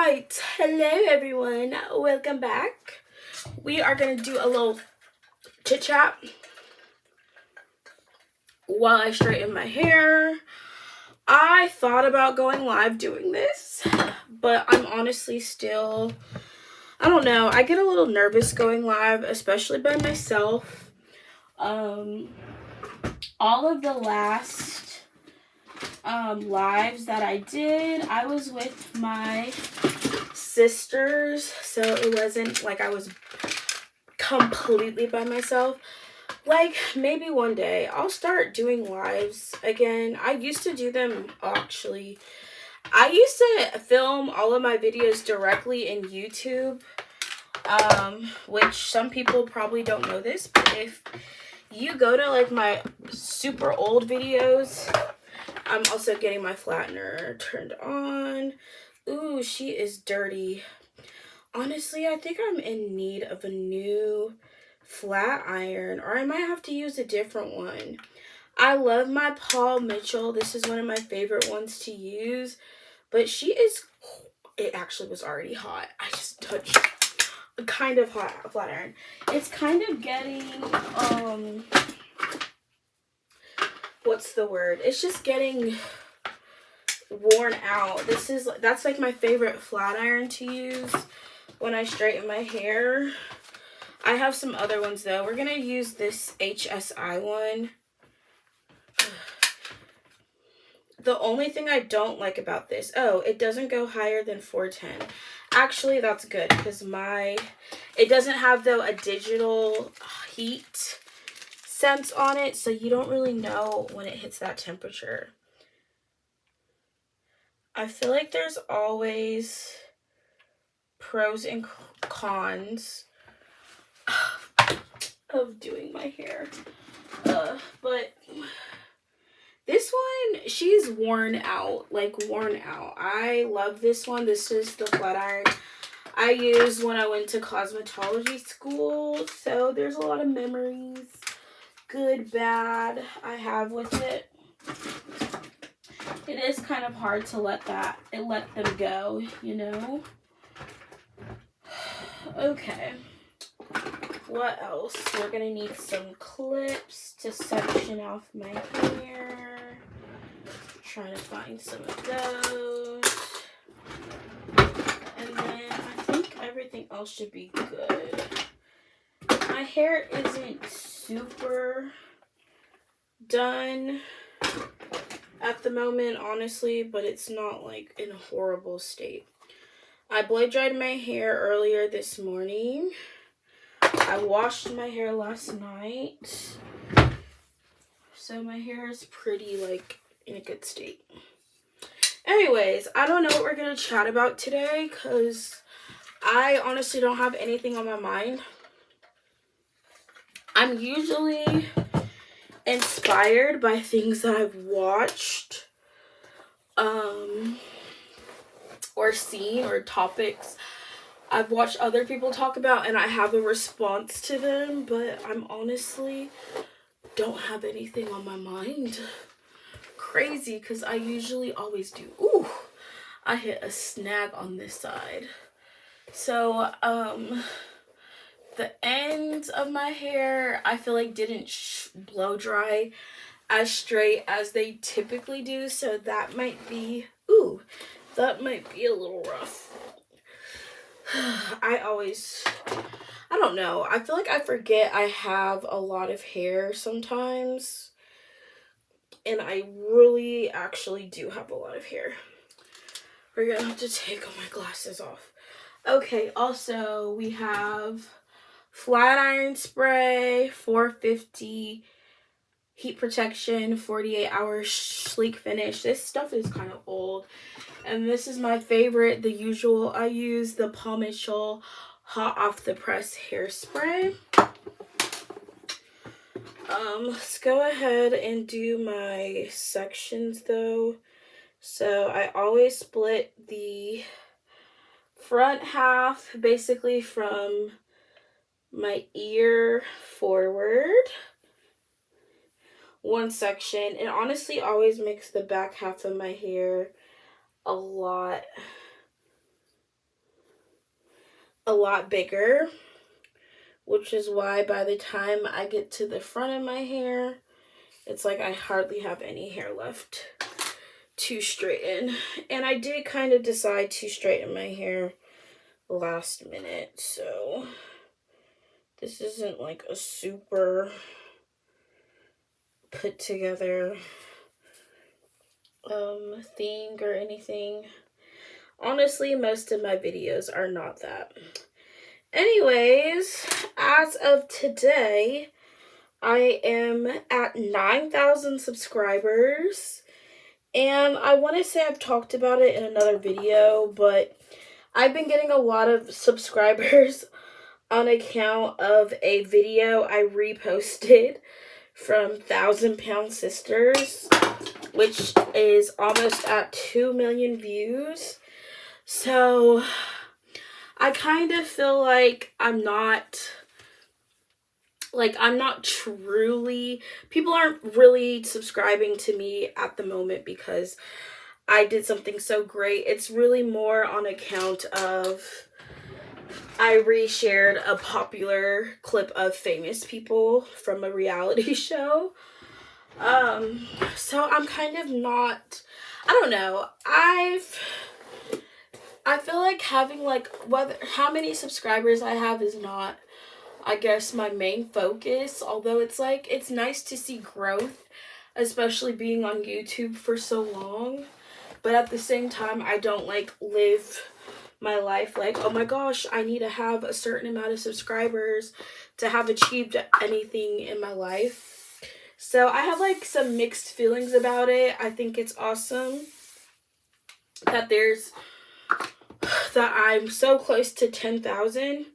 Alright, hello everyone, welcome back. We are going to do a little chit chat while I straighten my hair. I thought about going live doing this, but I'm honestly still, I don't know, I get a little nervous going live, especially by myself. All of the last lives that I did, I was with my sisters, so it wasn't like I was completely by myself. Like, maybe one day I'll start doing lives again. I used to do them, actually. I used to film all of my videos directly in YouTube, which some people probably don't know this, but if you go to like my super old videos, I'm also getting my flattener turned on. Ooh, she is dirty. Honestly, I think I'm in need of a new flat iron, or I might have to use a different one. I love my Paul Mitchell. This is one of my favorite ones to use, but it actually was already hot. I just touched a kind of hot flat iron. It's kind of getting, what's the word? It's just getting worn out. That's like my favorite flat iron to use when I straighten my hair. I have some other ones though. We're gonna use this HSI one. The only thing I don't like about this, it doesn't go higher than 410. Actually, that's good because it doesn't have though a digital heat sense on it, so you don't really know when it hits that temperature. I feel like there's always pros and cons of doing my hair. But this one, she's worn out. I love this one. This is the flat iron I used when I went to cosmetology school. So there's a lot of memories, good, bad, I have with it. It is kind of hard to let them go, you know? Okay. What else? We're gonna need some clips to section off my hair. Trying to find some of those. And then I think everything else should be good. My hair isn't super done at the moment, honestly, but it's not like in a horrible state. I blade dried my hair earlier this morning. I washed my hair last night. So my hair is pretty like in a good state. Anyways, I don't know what we're going to chat about today because I honestly don't have anything on my mind. I'm usually inspired by things that I've watched or seen, or topics I've watched other people talk about, and I have a response to them, but I'm honestly don't have anything on my mind. Crazy, because I usually always do. Ooh, I hit a snag on this side. So, the ends of my hair, I feel like didn't blow dry as straight as they typically do, so that might be a little rough. I don't know. I feel like I forget I have a lot of hair sometimes. And I really actually do have a lot of hair. We're gonna have to take all my glasses off. Okay, also we have flat iron spray, 450 heat protection, 48 hours sleek finish. This stuff is kind of old. And this is my favorite, the usual. I use the Paul Mitchell hot off the press hairspray. Let's go ahead and do my sections though. So I always split the front half basically from my ear forward. One section. It honestly always makes the back half of my hair a lot a lot bigger, which is why by the time I get to the front of my hair, it's like I hardly have any hair left to straighten. And I did kind of decide to straighten my hair last minute, so this isn't like a super put together thing or anything. Honestly, most of my videos are not that. Anyways, as of today, I am at 9,000 subscribers, and I want to say I've talked about it in another video, but I've been getting a lot of subscribers on account of a video I reposted from 1,000 Pound Sisters, which is almost at 2 million views. So I kind of feel like I'm not truly, people aren't really subscribing to me at the moment because I did something so great. It's really more on account of I reshared a popular clip of famous people from a reality show. So I'm kind of not, I don't know, I feel like having how many subscribers I have is not, I guess, my main focus, although it's nice to see growth, especially being on YouTube for so long. But at the same time, I don't live my life like, oh my gosh, I need to have a certain amount of subscribers to have achieved anything in my life. So I have some mixed feelings about it. I think it's awesome that I'm so close to 10,000,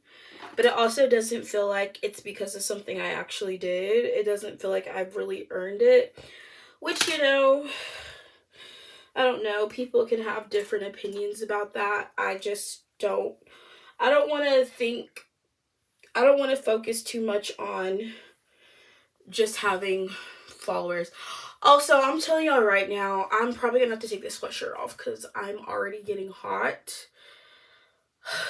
but it also doesn't feel like it's because of something I actually did. It doesn't feel like I've really earned it, which, I don't know. People can have different opinions about that. I don't want to focus too much on just having followers. Also, I'm telling y'all right now, I'm probably gonna have to take this sweatshirt off because I'm already getting hot.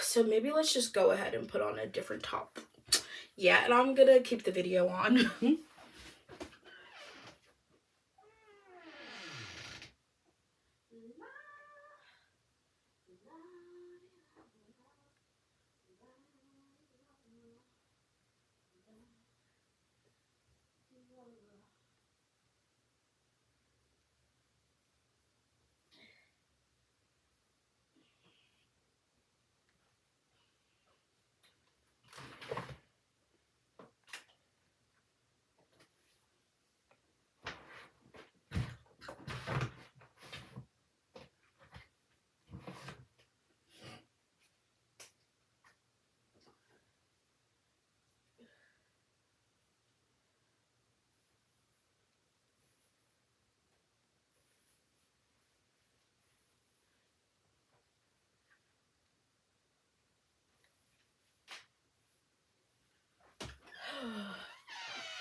So maybe let's just go ahead and put on a different top. Yeah, and I'm gonna keep the video on.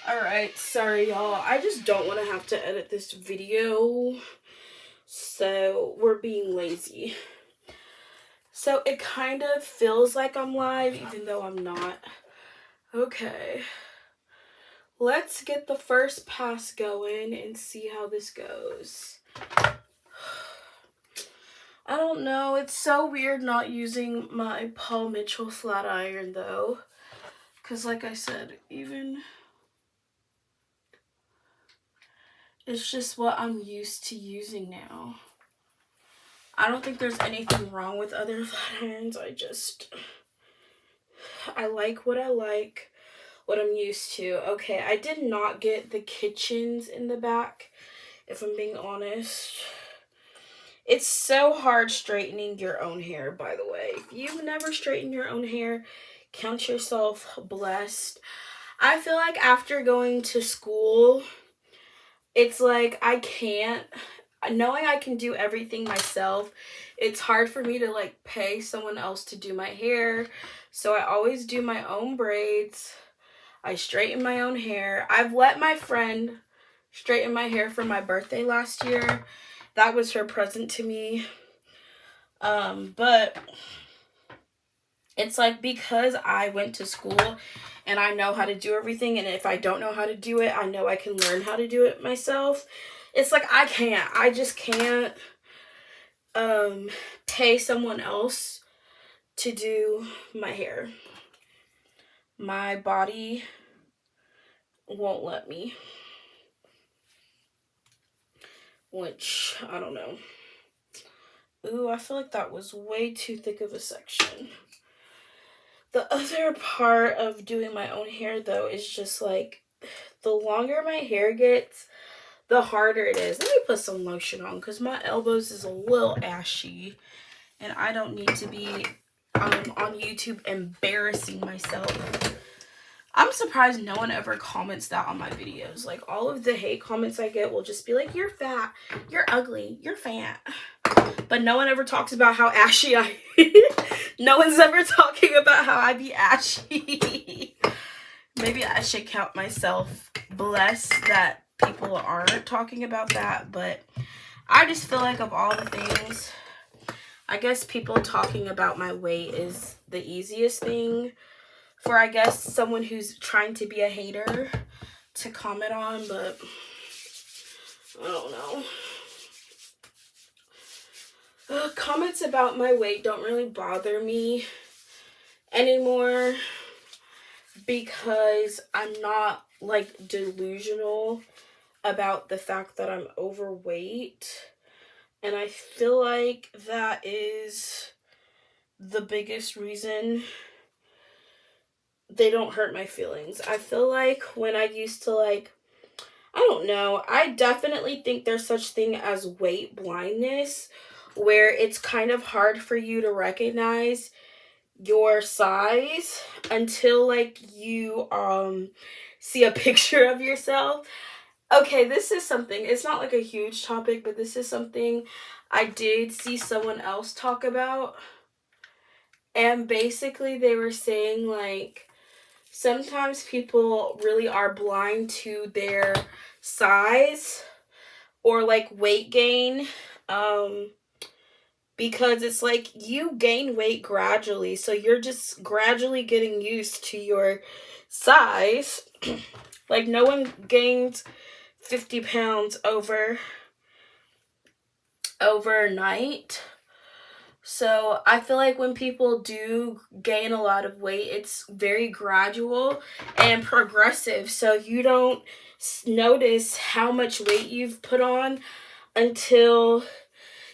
Alright, sorry y'all. I just don't want to have to edit this video. So we're being lazy. So it kind of feels like I'm live, even though I'm not. Okay. Let's get the first pass going and see how this goes. I don't know. It's so weird not using my Paul Mitchell flat iron though. Because like I said, it's just what I'm used to using now. I don't think there's anything wrong with other flat irons. I like what I like, what I'm used to. Okay, I did not get the kitchens in the back, if I'm being honest. It's so hard straightening your own hair, by the way. If you've never straightened your own hair, count yourself blessed. I feel like after going to school, it's like knowing I can do everything myself, it's hard for me to pay someone else to do my hair. So I always do my own braids. I straighten my own hair. I've let my friend straighten my hair for my birthday last year. That was her present to me. But It's like, because I went to school and I know how to do everything, and if I don't know how to do it, I know I can learn how to do it myself. It's like, I just can't pay someone else to do my hair. My body won't let me, which I don't know. Ooh, I feel like that was way too thick of a section. The other part of doing my own hair, though, is just like, the longer my hair gets, the harder it is. Let me put some lotion on because my elbows is a little ashy and I don't need to be on YouTube embarrassing myself. I'm surprised no one ever comments that on my videos. Like, all of the hate comments I get will just be like, you're fat, you're ugly, you're fat. But no one ever talks about how ashy I No one's ever talking about how I be ashy. Maybe I should count myself blessed that people aren't talking about that. But I just feel like, of all the things, I guess people talking about my weight is the easiest thing for, I guess, someone who's trying to be a hater to comment on. But I don't know. Comments about my weight don't really bother me anymore because I'm not, like, delusional about the fact that I'm overweight. And I feel like that is the biggest reason they don't hurt my feelings. I feel like when I used to, like, I don't know, I definitely think there's such thing as weight blindness, where it's kind of hard for you to recognize your size until, like, you see a picture of yourself. Okay, this is something, it's not like a huge topic, but this is something I did see someone else talk about. And basically they were saying, like, sometimes people really are blind to their size or, like, weight gain, because it's like you gain weight gradually, so you're just gradually getting used to your size. Like, no one gains 50 pounds overnight. So I feel like when people do gain a lot of weight, it's very gradual and progressive. So you don't notice how much weight you've put on until,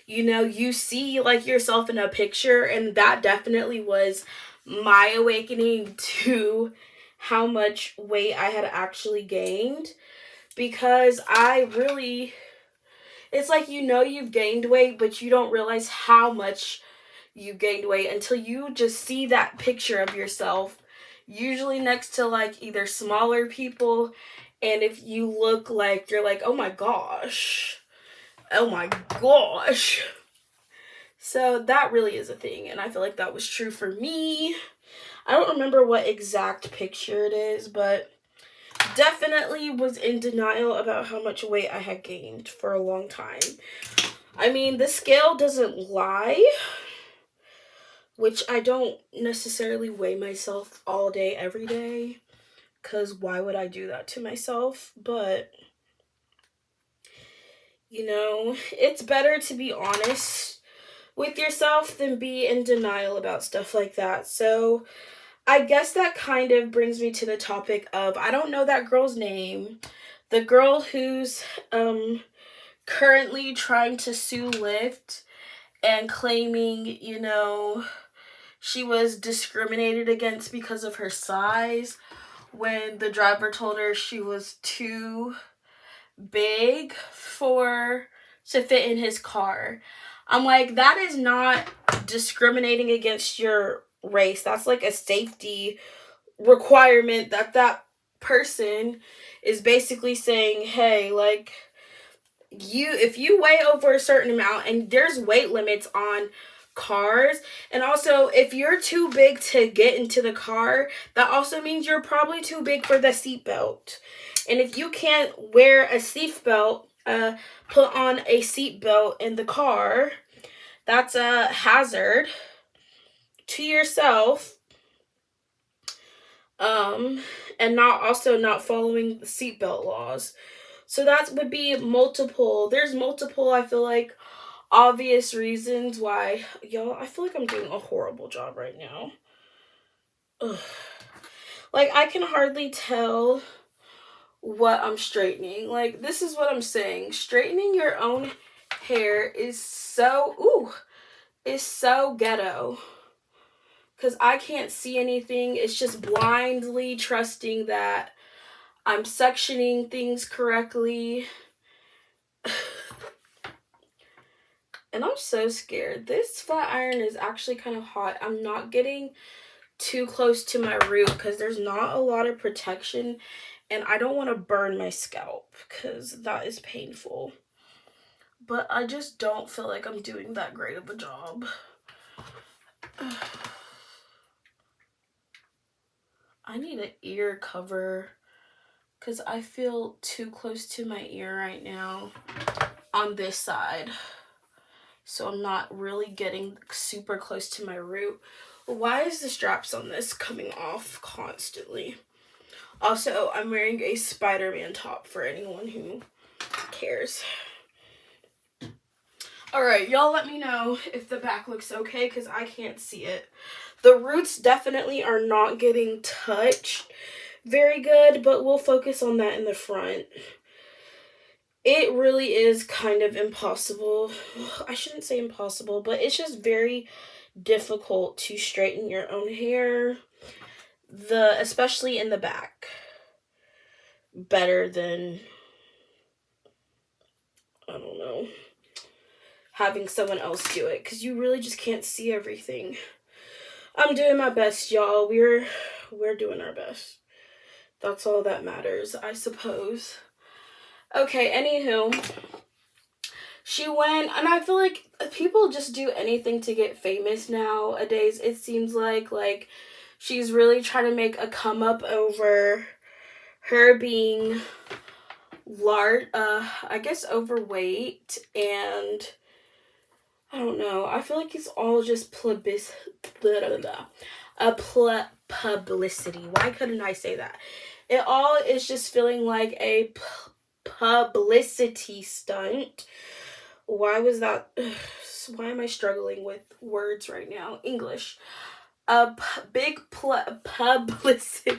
you know, you see, like, yourself in a picture. And that definitely was my awakening to how much weight I had actually gained. Because it's like, you know, you've gained weight, but you don't realize how much you gained weight until you just see that picture of yourself, usually next to, like, either smaller people. And if you look like, you're like, oh my gosh. So that really is a thing. And I feel like that was true for me. I don't remember what exact picture it is, but definitely was in denial about how much weight I had gained for a long time. I mean, the scale doesn't lie, which I don't necessarily weigh myself all day, every day, because why would I do that to myself? But, you know, it's better to be honest with yourself than be in denial about stuff like that. So I guess that kind of brings me to the topic of, I don't know that girl's name, the girl who's currently trying to sue Lyft and claiming, you know, she was discriminated against because of her size when the driver told her she was too big to fit in his car. I'm like, that is not discriminating against your race. That's like a safety requirement that person is basically saying, hey, like, if you weigh over a certain amount, and there's weight limits on cars, and also if you're too big to get into the car, that also means you're probably too big for the seatbelt. And if you can't wear a seatbelt, put on a seatbelt in the car, that's a hazard. to yourself, and not following the seatbelt laws. So that would be multiple. There's multiple, I feel like, obvious reasons why. Y'all, I feel like I'm doing a horrible job right now. Ugh. Like, I can hardly tell what I'm straightening. Like, this is what I'm saying. Straightening your own hair is so ghetto. Because I can't see anything. It's just blindly trusting that I'm sectioning things correctly. And I'm so scared. This flat iron is actually kind of hot. I'm not getting too close to my root because there's not a lot of protection. And I don't want to burn my scalp because that is painful. But I just don't feel like I'm doing that great of a job. I need an ear cover because I feel too close to my ear right now on this side. So I'm not really getting super close to my root. Why is the straps on this coming off constantly? Also, I'm wearing a Spider-Man top for anyone who cares. Alright, y'all let me know if the back looks okay because I can't see it. The roots definitely are not getting touched very good, but we'll focus on that in the front. It really is kind of impossible. I shouldn't say impossible, but it's just very difficult to straighten your own hair, especially in the back, better than, I don't know, having someone else do it, because you really just can't see everything. I'm doing my best, y'all. We're doing our best. That's all that matters, I suppose. Okay, anywho, she went, and I feel like people just do anything to get famous nowadays. It seems like she's really trying to make a come up over her being large, I guess overweight, and I don't know. I feel like it's all just publicity. Why couldn't I say that? It all is just feeling like a publicity stunt. Why was that? Why am I struggling with words right now? English. Big publicity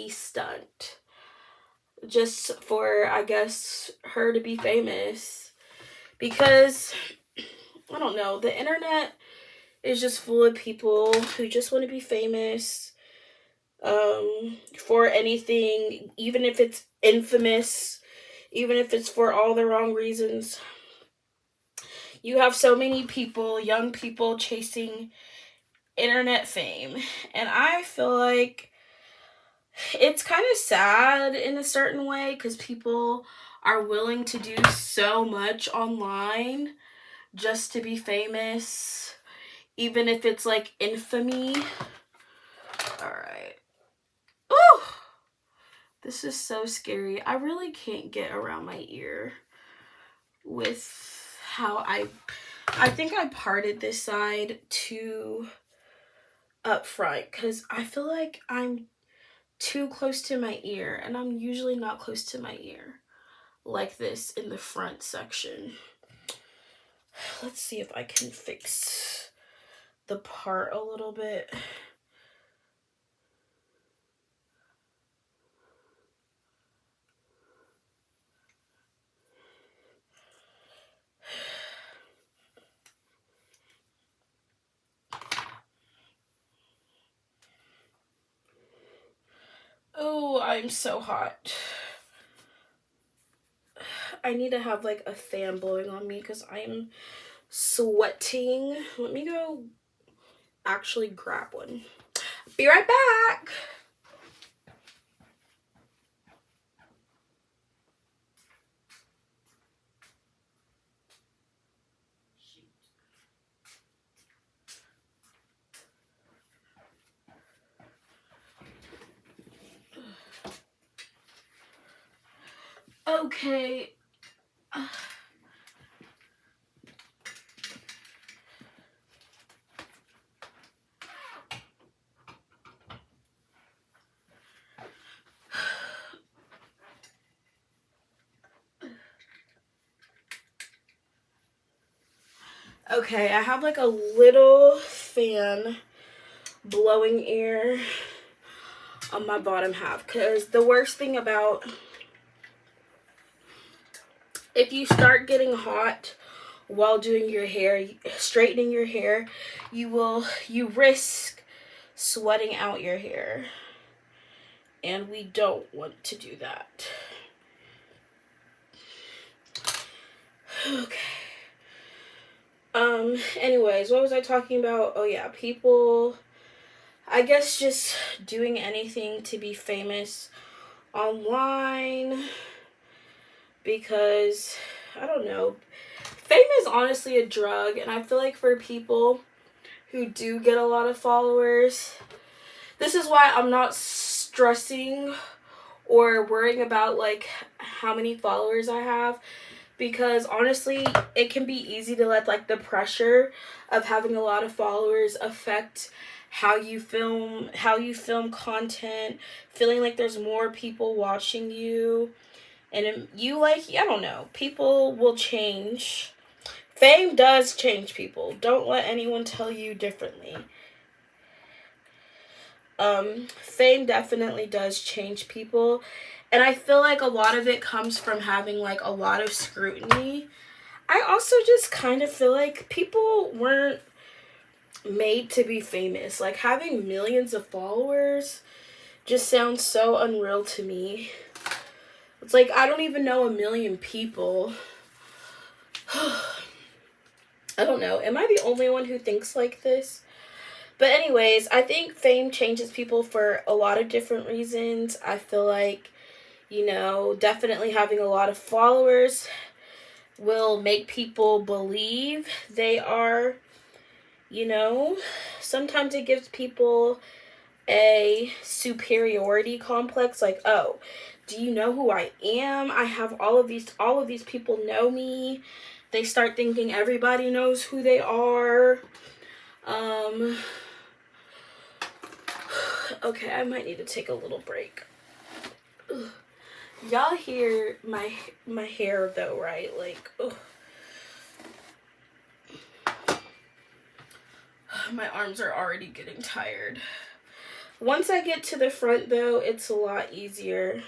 stunt. Just for, I guess, her to be famous. Because, I don't know, the internet is just full of people who just want to be famous. For anything, even if it's infamous, even if it's for all the wrong reasons. You have so many people, young people, chasing internet fame. And I feel like it's kind of sad in a certain way because people are willing to do so much online just to be famous, even if it's like infamy. Alright. Ooh! This is so scary. I really can't get around my ear with how I think I parted this side too up front because I feel like I'm too close to my ear, and I'm usually not close to my ear like this in the front section. Let's see if I can fix the part a little bit. Oh, I'm so hot. I need to have like a fan blowing on me because I'm sweating. Let me go actually grab one. Be right back. Okay. Okay, I have like a little fan blowing air on my bottom half, because the worst thing about, if you start getting hot while doing your hair, straightening your hair, you risk sweating out your hair, and we don't want to do that. Okay. Anyways, what was I talking about? Oh yeah, people, I guess just doing anything to be famous online, because I don't know, fame is honestly a drug, and I feel like for people who do get a lot of followers, this is why I'm not stressing or worrying about like how many followers I have, because honestly it can be easy to let like the pressure of having a lot of followers affect how you film content, feeling like there's more people watching you. And you, like, I don't know, people will change. Fame does change people. Don't let anyone tell you differently. Fame definitely does change people. And I feel like a lot of it comes from having like a lot of scrutiny. I also just kind of feel like people weren't made to be famous. Like, having millions of followers just sounds so unreal to me. It's like, I don't even know a million people. I don't know. Am I the only one who thinks like this? But anyways, I think fame changes people for a lot of different reasons. I feel like, definitely having a lot of followers will make people believe they are, sometimes it gives people a superiority complex, like, oh, do you know who I am? I have all of these people know me. They start thinking everybody knows who they are. Okay, I might need to take a little break. Ugh. Y'all hear my hair though, right? Like, ugh. My arms are already getting tired. Once I get to the front though, it's a lot easier.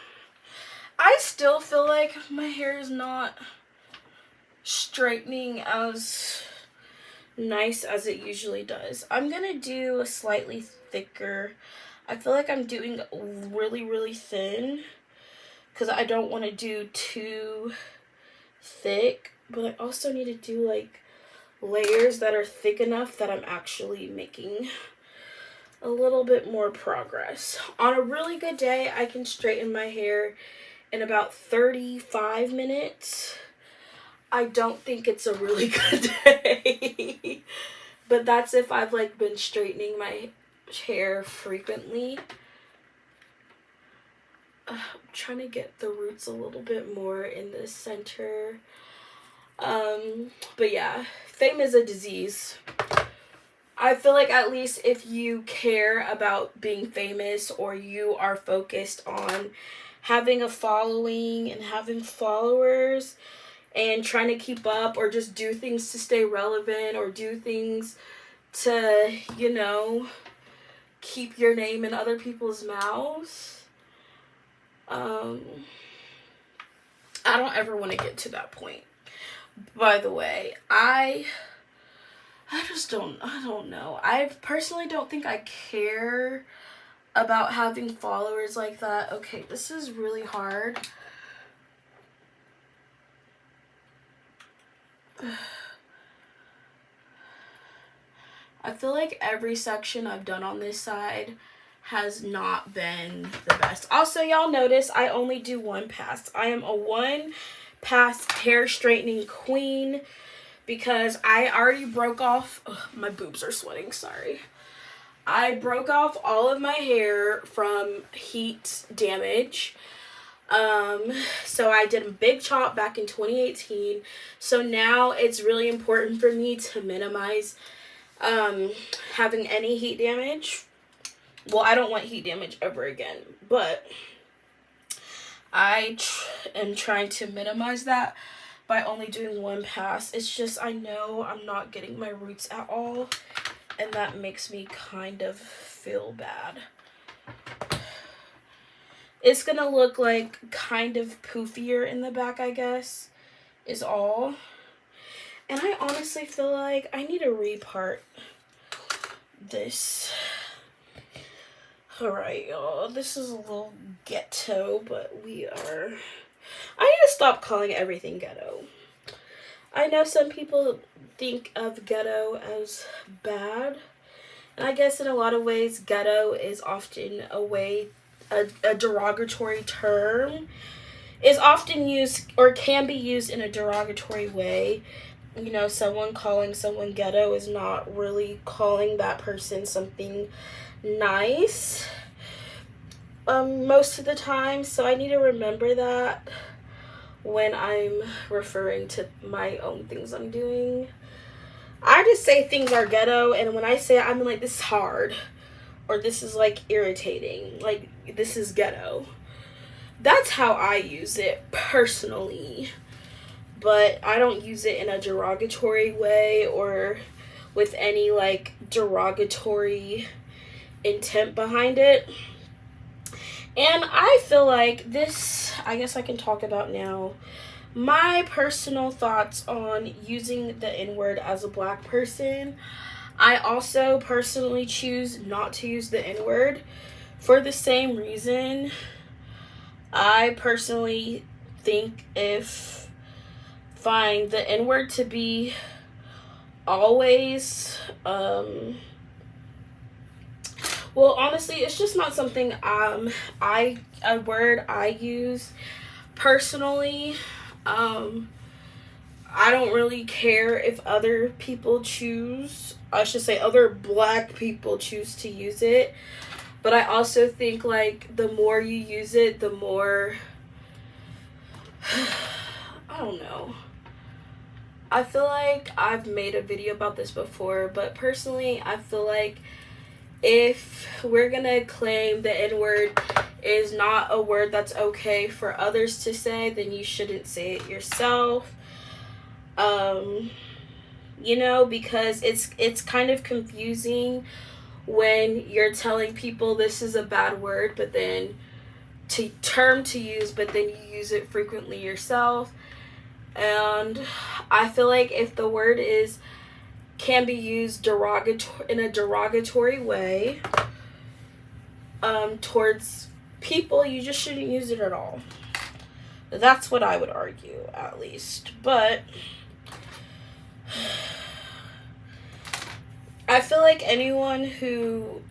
I still feel like my hair is not straightening as nice as it usually does. I'm gonna do a slightly thicker. I feel like I'm doing really, really thin because I don't want to do too thick, but I also need to do like layers that are thick enough that I'm actually making a little bit more progress. On a really good day, I can straighten my hair in about 35 minutes. I don't think it's a really good day. But that's if I've like been straightening my hair frequently. I'm trying to get the roots a little bit more in the center. But yeah, fame is a disease. I feel like at least if you care about being famous, or you are focused on having a following and having followers and trying to keep up, or just do things to stay relevant, or do things to, keep your name in other people's mouths. I don't ever want to get to that point. By the way, I don't know. I personally don't think I care about having followers like that. Okay, this is really hard. I feel like every section I've done on this side has not been the best. Also, y'all notice I only do one pass. I am a one pass hair straightening queen because I already broke off. Ugh, my boobs are sweating, sorry. I broke off all of my hair from heat damage. So I did a big chop back in 2018. So now it's really important for me to minimize having any heat damage. Well, I don't want heat damage ever again, but I am trying to minimize that. by only doing one pass. It's just I know I'm not getting my roots at all, and that makes me kind of feel bad. It's gonna look like kind of poofier in the back, I guess, is all. And I honestly feel like I need to repart this. Alright, y'all. This is a little ghetto, but I need to stop calling everything ghetto. I know some people think of ghetto as bad, and I guess in a lot of ways, ghetto is often a derogatory term. Is often used or can be used in a derogatory way. You know, someone calling someone ghetto is not really calling that person something nice most of the time. So I need to remember that when I'm referring to my own things I'm doing. I just say things are ghetto, and when I say it, I'm like, this is hard, or this is like irritating, like this is ghetto. That's how I use it personally. But I don't use it in a derogatory way or with any like derogatory intent behind it. And I feel like this, I guess I can talk about now, my personal thoughts on using the N-word as a Black person. I also personally choose not to use the N-word for the same reason. I personally think find the N-word to be always, well, honestly, it's just not something, a word I use personally. I don't really care if other people other Black people choose to use it. But I also think, like, the more you use it, the more, I don't know. I feel like I've made a video about this before, but personally, I feel like if we're gonna claim the N-word is not a word that's okay for others to say, then you shouldn't say it yourself. You know, because it's kind of confusing when you're telling people this is a bad word, but then to use, but then you use it frequently yourself. And I feel like if the word can be used in a derogatory way towards people, you just shouldn't use it at all. That's what I would argue, at least. But I feel like anyone who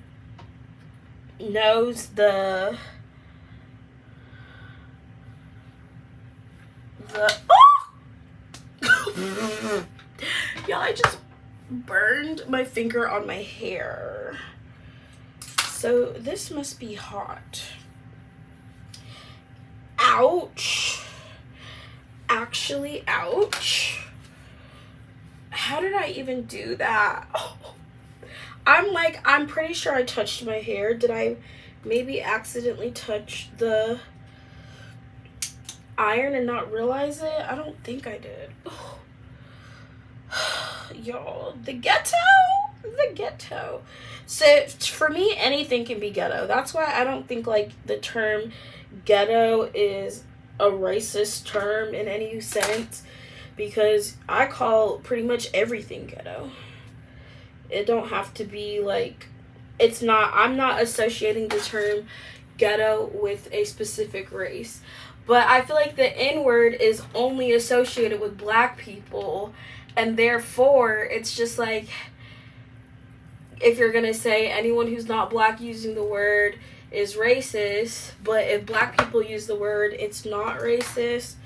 knows the y'all, I just burned my finger on my hair. So this must be hot. Ouch. Actually, ouch. How did I even do that? Oh. I'm pretty sure I touched my hair. Did I maybe accidentally touch the iron and not realize it? I don't think I did. Oh. Y'all, the ghetto. So for me, anything can be ghetto. That's why I don't think like the term ghetto is a racist term in any sense, because I call pretty much everything ghetto. It don't have to be like, I'm not associating the term ghetto with a specific race. But I feel like the N-word is only associated with Black people, and therefore it's just like, if you're gonna say anyone who's not Black using the word is racist, but if Black people use the word, it's not racist.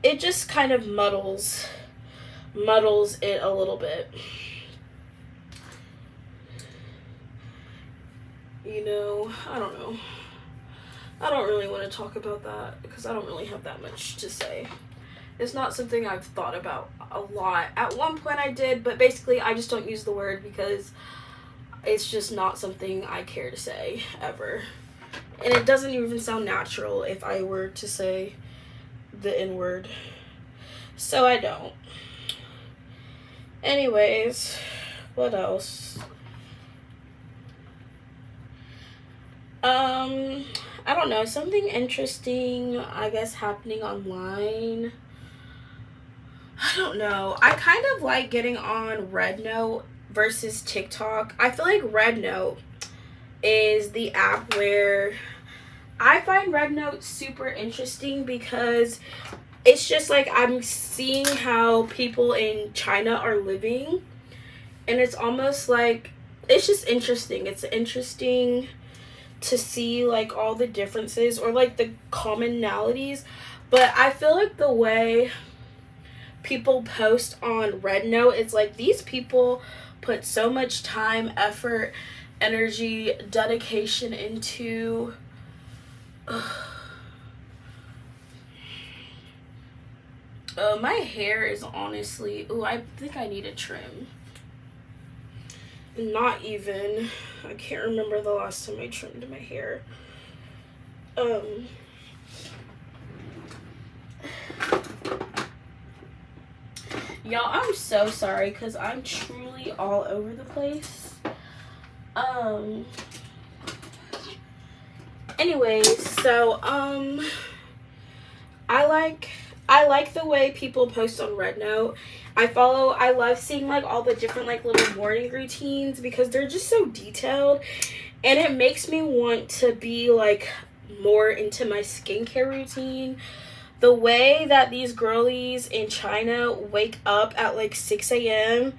It just kind of muddles it a little bit. You know, I don't know. I don't really want to talk about that because I don't really have that much to say. It's not something I've thought about a lot. At one point I did, but basically I just don't use the word because it's just not something I care to say ever. And it doesn't even sound natural if I were to say the N-word. So I don't. Anyways, what else? I don't know, something interesting, I guess, happening online. I don't know. I kind of like getting on Red Note versus TikTok. I feel like Red Note is the app where I find Red Note super interesting because it's just like I'm seeing how people in China are living, and it's almost like it's just interesting. It's interesting to see like all the differences or like the commonalities, but I feel like the way people post on Red Note, it's like these people put so much time, effort, energy, dedication into my hair is honestly, I think I need a trim. Not even. I can't remember the last time I trimmed my hair. Y'all, I'm so sorry because I'm truly all over the place. Anyways, so I like the way people post on Red Note. I love seeing like all the different like little morning routines because they're just so detailed, and it makes me want to be like more into my skincare routine. The way that these girlies in China wake up at like 6 a.m.,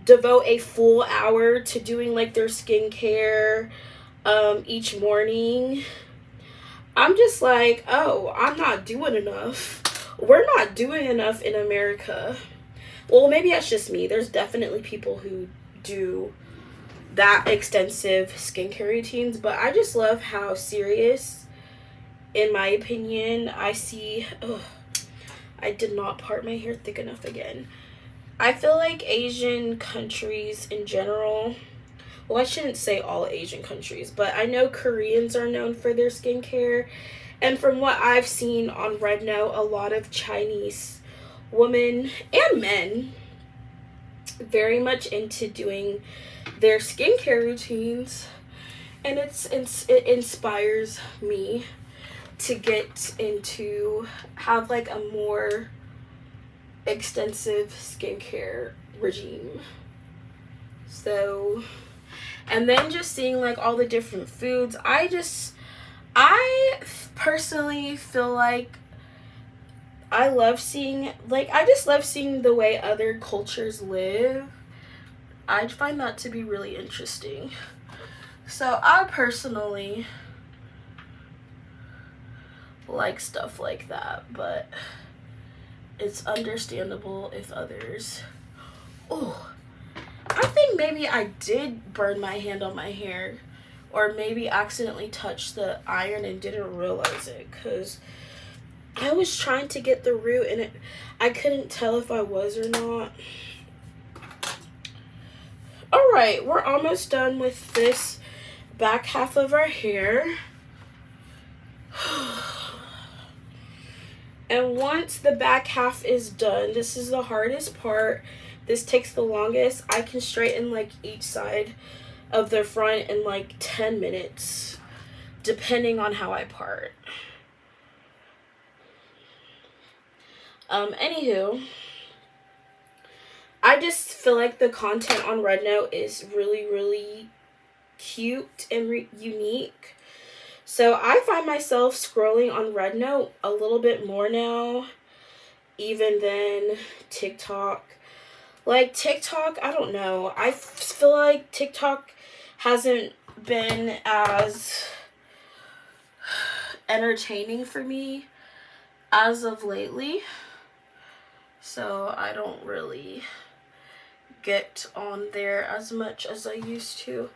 devote a full hour to doing like their skincare each morning. I'm just like, oh, I'm not doing enough. We're not doing enough in America. Well, maybe that's just me. There's definitely people who do that extensive skincare routines, but I just love how serious, in my opinion, I see. I did not part my hair thick enough again. I feel like Asian countries in general, well, I shouldn't say all Asian countries, but I know Koreans are known for their skincare. And from what I've seen on Red Note, a lot of Chinese women and men very much into doing their skincare routines. And it inspires me to get into, have like a more extensive skincare regime. So, and then just seeing like all the different foods, I personally feel like I just love seeing the way other cultures live. I find that to be really interesting. So I personally like stuff like that, but it's understandable if others. Oh, I think maybe I did burn my hand on my hair, or maybe accidentally touched the iron and didn't realize it, because I was trying to get the root and I couldn't tell if I was or not. Alright, we're almost done with this back half of our hair. And once the back half is done, this is the hardest part. This takes the longest. I can straighten like each side of the front in like 10 minutes, depending on how I part. Anywho, I just feel like the content on Red Note is really, really cute and unique. So I find myself scrolling on Red Note a little bit more now, even than TikTok. Like TikTok, I don't know. I feel like TikTok hasn't been as entertaining for me as of lately. So I don't really get on there as much as I used to.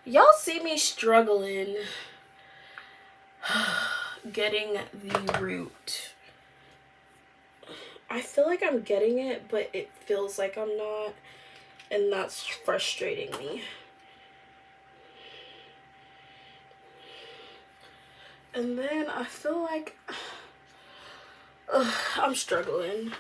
Y'all see me struggling getting the root. I feel like I'm getting it, but it feels like I'm not, and that's frustrating me. And then I feel like I'm struggling.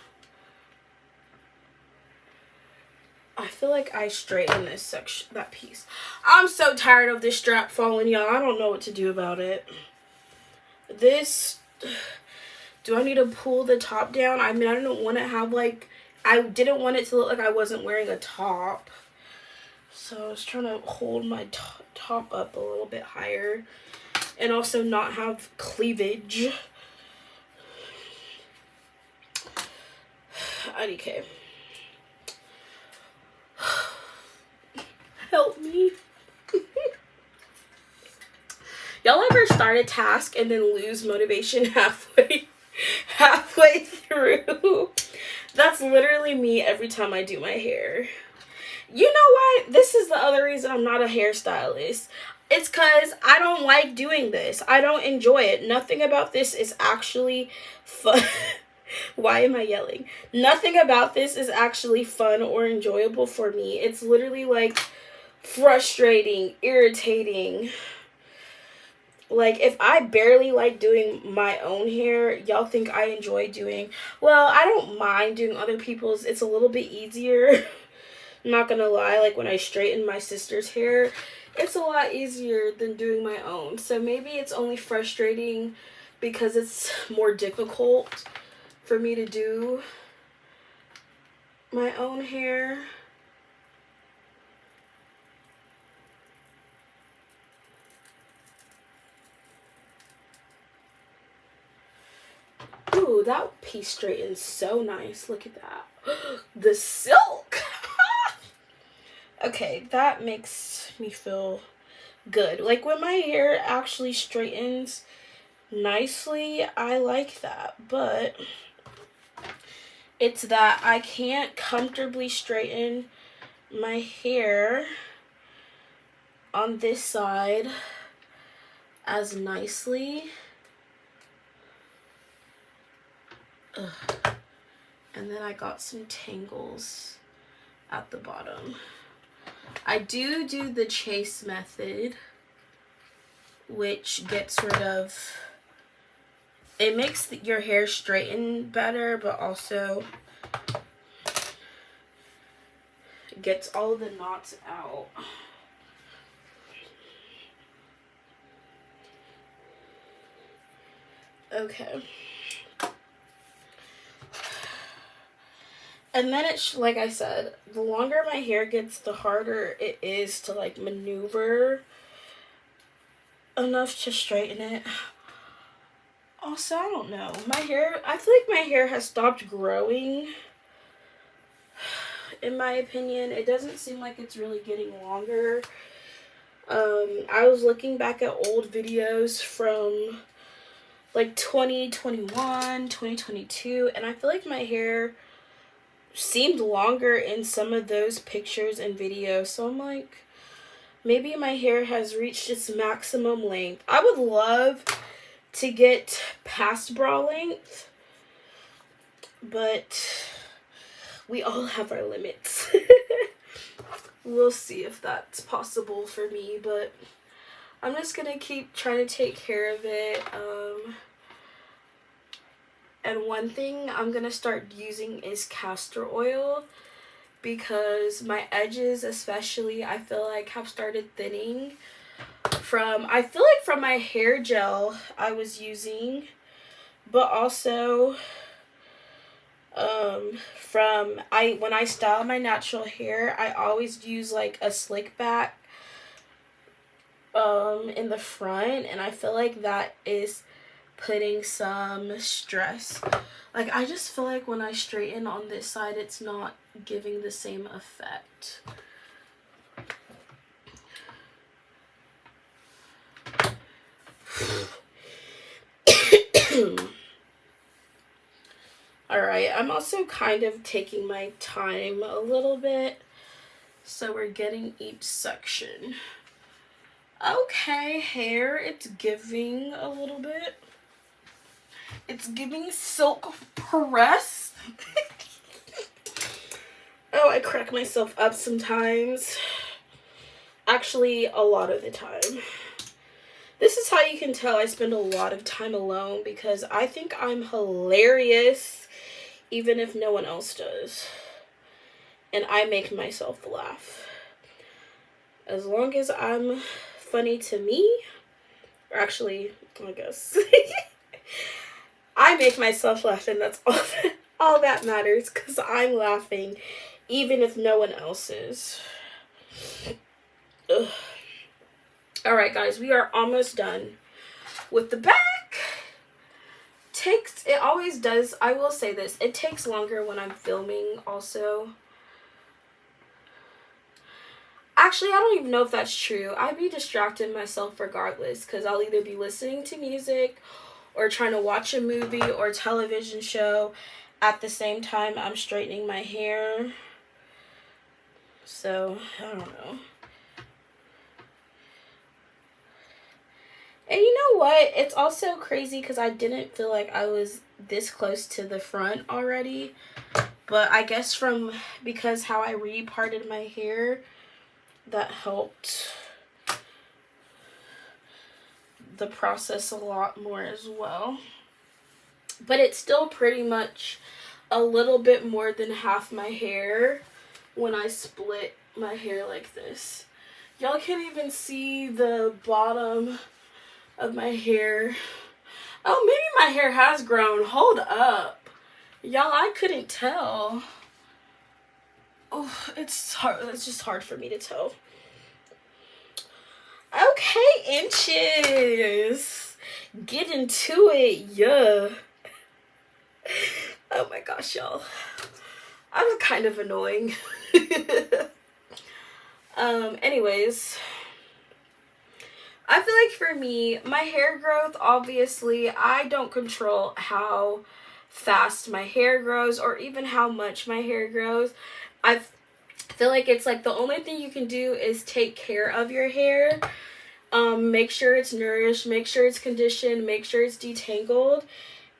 I feel like I straighten this section, that piece. I'm so tired of this strap falling, y'all. I don't know what to do about it. This, do I need to pull the top down? I mean, I don't want to have like, I didn't want it to look like I wasn't wearing a top. So I was trying to hold my top up a little bit higher and also not have cleavage. IDK. Help me. Y'all ever start a task and then lose motivation halfway through? That's literally me every time I do my hair. You know why? This is the other reason I'm not a hairstylist. It's because I don't like doing this. I don't enjoy it. Nothing about this is actually fun. Why am I yelling? Nothing about this is actually fun or enjoyable for me. It's literally like frustrating, irritating. Like, if I barely like doing my own hair, y'all think I enjoy doing... Well, I don't mind doing other people's. It's a little bit easier. I'm not gonna lie, like when I straighten my sister's hair, it's a lot easier than doing my own. So maybe it's only frustrating because it's more difficult for me to do my own hair. Ooh, that piece straightens so nice. Look at that. The silk. Okay, that makes me feel good. Like when my hair actually straightens nicely, I like that. But it's that I can't comfortably straighten my hair on this side as nicely. Ugh. And then I got some tangles at the bottom. I do the chase method, which gets rid of, it makes your hair straighten better, but also gets all the knots out. Okay. And then it's, like I said, the longer my hair gets, the harder it is to, like, maneuver enough to straighten it. Also, I don't know. My hair, I feel like my hair has stopped growing. In my opinion, it doesn't seem like it's really getting longer. I was looking back at old videos from, like, 2021, 2022, and I feel like my hair seemed longer in some of those pictures and videos. So I'm like, maybe my hair has reached its maximum length. I would love to get past bra length, but we all have our limits. We'll see if that's possible for me, but I'm just gonna keep trying to take care of it. And one thing I'm going to start using is castor oil, because my edges especially, I feel like, have started thinning from, I feel like from my hair gel I was using, but also when I style my natural hair, I always use like a slick back in the front, and I feel like that is putting some stress. Like, I just feel like when I straighten on this side, it's not giving the same effect. Alright, I'm also kind of taking my time a little bit, so we're getting each section. Okay, hair, it's giving a little bit. It's giving silk press. Oh, I crack myself up sometimes. Actually, a lot of the time. This is how you can tell I spend a lot of time alone, because I think I'm hilarious even if no one else does. And I make myself laugh. As long as I'm funny to me, or actually, I guess, I make myself laugh, and that's all that matters, because I'm laughing even if no one else is. Ugh. All right, guys, we are almost done with the back. It always does, I will say this, it takes longer when I'm filming also. Actually, I don't even know if that's true. I'd be distracting myself regardless, because I'll either be listening to music or trying to watch a movie or television show at the same time I'm straightening my hair. So, I don't know. And you know what? It's also crazy because I didn't feel like I was this close to the front already. But I guess because how I reparted my hair, that helped the process a lot more as well. But it's still pretty much a little bit more than half my hair when I split my hair like this. Y'all can't even see the bottom of my hair. Oh, maybe my hair has grown. Hold up. Y'all, I couldn't tell. Oh, it's hard. It's just hard for me to tell. Okay, inches. Get into it, yeah. Oh my gosh, y'all. I'm kind of annoying. Anyways, I feel like for me, my hair growth, obviously, I don't control how fast my hair grows or even how much my hair grows. I feel like it's like the only thing you can do is take care of your hair. Make sure it's nourished, make sure it's conditioned, make sure it's detangled.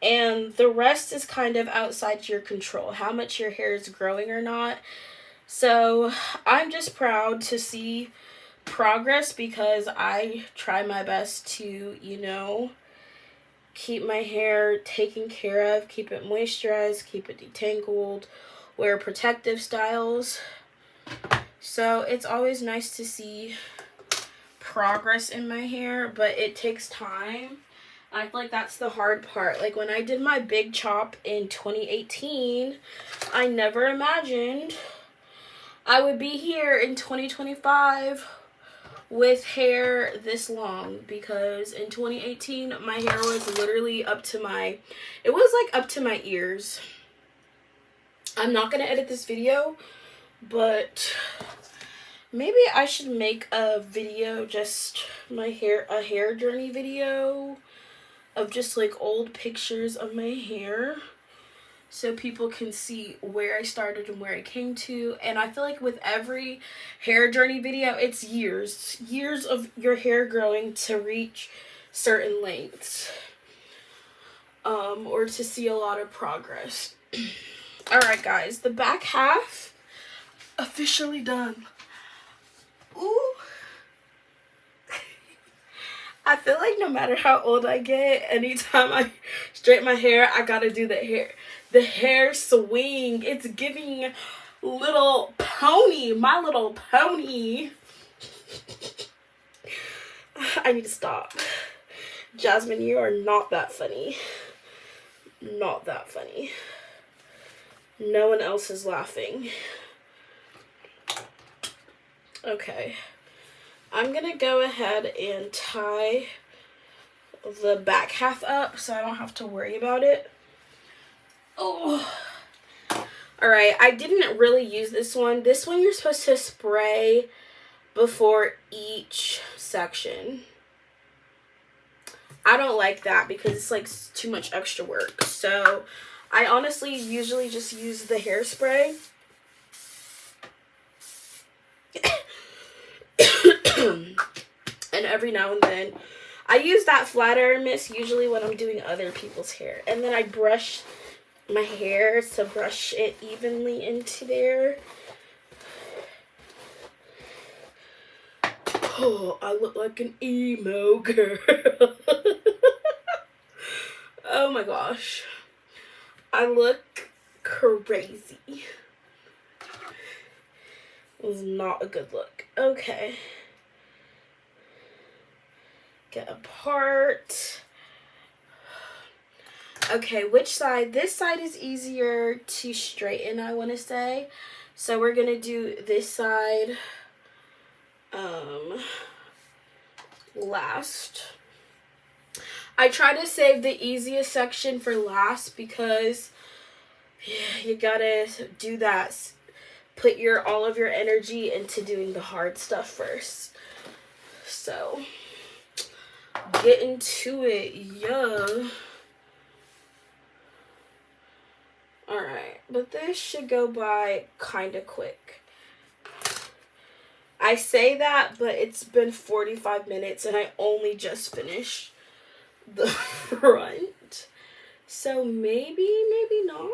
And the rest is kind of outside your control, how much your hair is growing or not. So I'm just proud to see progress because I try my best to, keep my hair taken care of, keep it moisturized, keep it detangled, wear protective styles. So it's always nice to see progress in my hair, but it takes time. I feel like that's the hard part. Like when I did my big chop in 2018, I never imagined I would be here in 2025 with hair this long, because in 2018 my hair was literally up to my ears. I'm not gonna edit this video, but maybe I should make a video, just a hair journey video of just like old pictures of my hair, so people can see where I started and where I came to. And I feel like with every hair journey video, it's years of your hair growing to reach certain lengths, or to see a lot of progress. All right, guys, the back half officially done. Ooh. I feel like no matter how old I get, anytime I straighten my hair, I gotta do the hair swing. It's giving little pony, My Little Pony. I need to stop. Jasmine, you are not that funny. Not that funny. No one else is laughing. Okay. I'm gonna go ahead and tie the back half up so I don't have to worry about it. Oh. Alright, I didn't really use this one. This one you're supposed to spray before each section. I don't like that because it's like too much extra work. So I honestly usually just use the hairspray. And every now and then I use that flat iron mist usually when I'm doing other people's hair, and then I brush my hair to brush it evenly into there. Oh, I look like an emo girl. Oh my gosh. I look crazy. It was not a good look. Okay. Get apart. Okay, which side? This side is easier to straighten, I want to say. So we're going to do this side last. I try to save the easiest section for last because you gotta do that. Put all of your energy into doing the hard stuff first. So, get into it, yeah. Alright, but this should go by kind of quick. I say that, but it's been 45 minutes and I only just finished the front. So maybe not.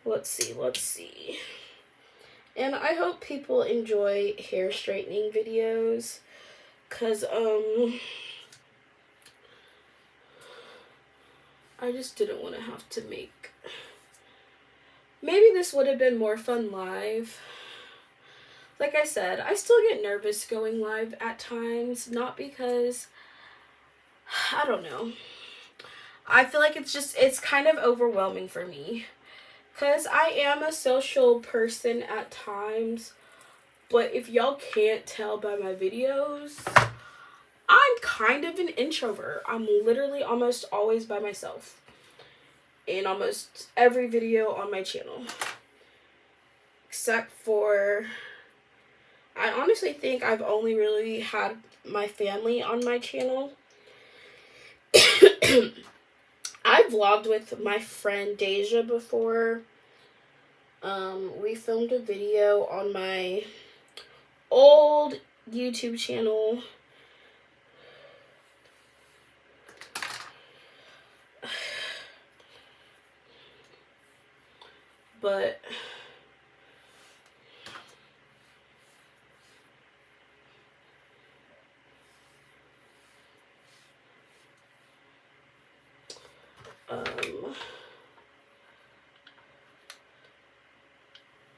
Let's see. And I hope people enjoy hair straightening videos, cause I just didn't want to have to make. Maybe this would have been more fun live. Like I said, I still get nervous going live at times, not because, I don't know. I feel like it's kind of overwhelming for me. Because I am a social person at times, but if y'all can't tell by my videos, I'm kind of an introvert. I'm literally almost always by myself in almost every video on my channel. Except for, I honestly think I've only really had my family on my channel. I vlogged with my friend Deja before. We filmed a video on my old YouTube channel. But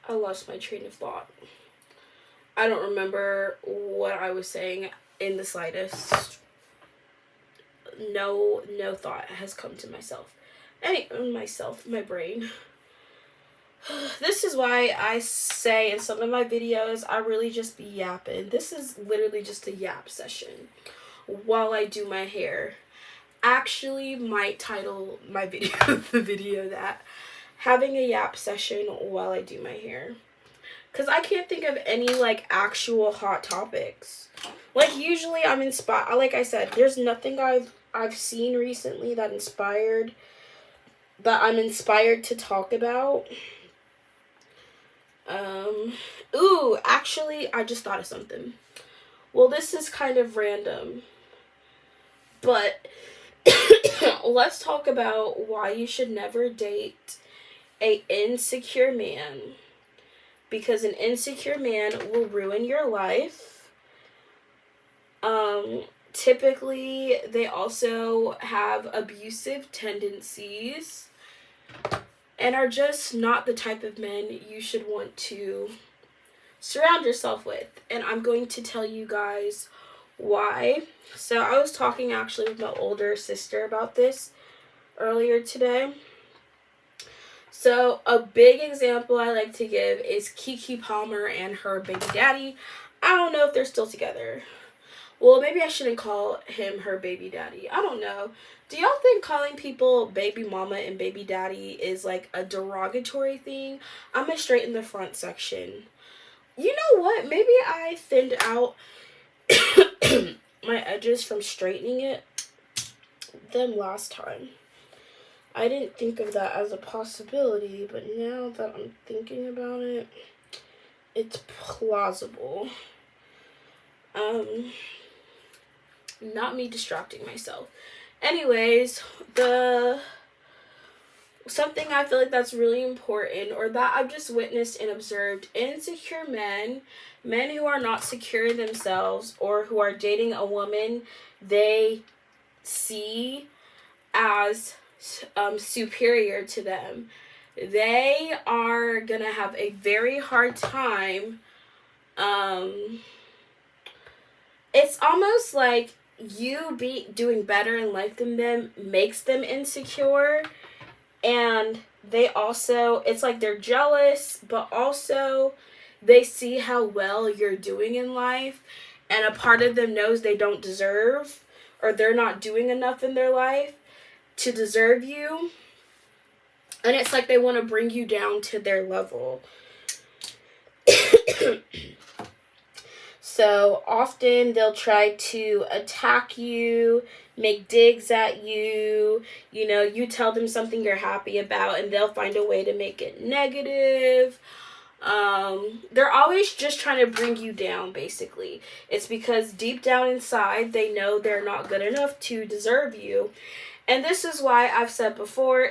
I lost my train of thought. I don't remember what I was saying in the slightest. No thought has come to my brain. This is why I say in some of my videos, I really just be yapping. This is literally just a yap session while I do my hair. Actually might title my video the video that, having a yap session while I do my hair. Because I can't think of any, like, actual hot topics. Like, usually I'm inspired. Like I said, there's nothing I've seen recently that I'm inspired to talk about. Ooh, actually, I just thought of something. Well, this is kind of random. But let's talk about why you should never date an insecure man. Because an insecure man will ruin your life. Typically, they also have abusive tendencies and are just not the type of men you should want to surround yourself with. And I'm going to tell you guys why. So I was talking actually with my older sister about this earlier today. So a big example I like to give is Keke Palmer and her baby daddy. I don't know if they're still together. Well, maybe I shouldn't call him her baby daddy. I don't know. Do y'all think calling people baby mama and baby daddy is like a derogatory thing? I'm going to straighten the front section. You know what? Maybe I thinned out my edges from straightening them last time. I didn't think of that as a possibility, but now that I'm thinking about it, it's plausible. Not me distracting myself. Anyways, the something I feel like that's really important, or that I've just witnessed and observed, insecure men who are not secure in themselves or who are dating a woman they see as superior to them, they are gonna have a very hard time. It's almost like you be doing better in life than them makes them insecure, and they also, it's like they're jealous, but also they see how well you're doing in life, and a part of them knows they don't deserve, or they're not doing enough in their life to deserve you, and it's like they want to bring you down to their level. So often they'll try to attack you, make digs at you. You know, you tell them something you're happy about and they'll find a way to make it negative. They're always just trying to bring you down, basically. It's because deep down inside, they know they're not good enough to deserve you. And this is why I've said before,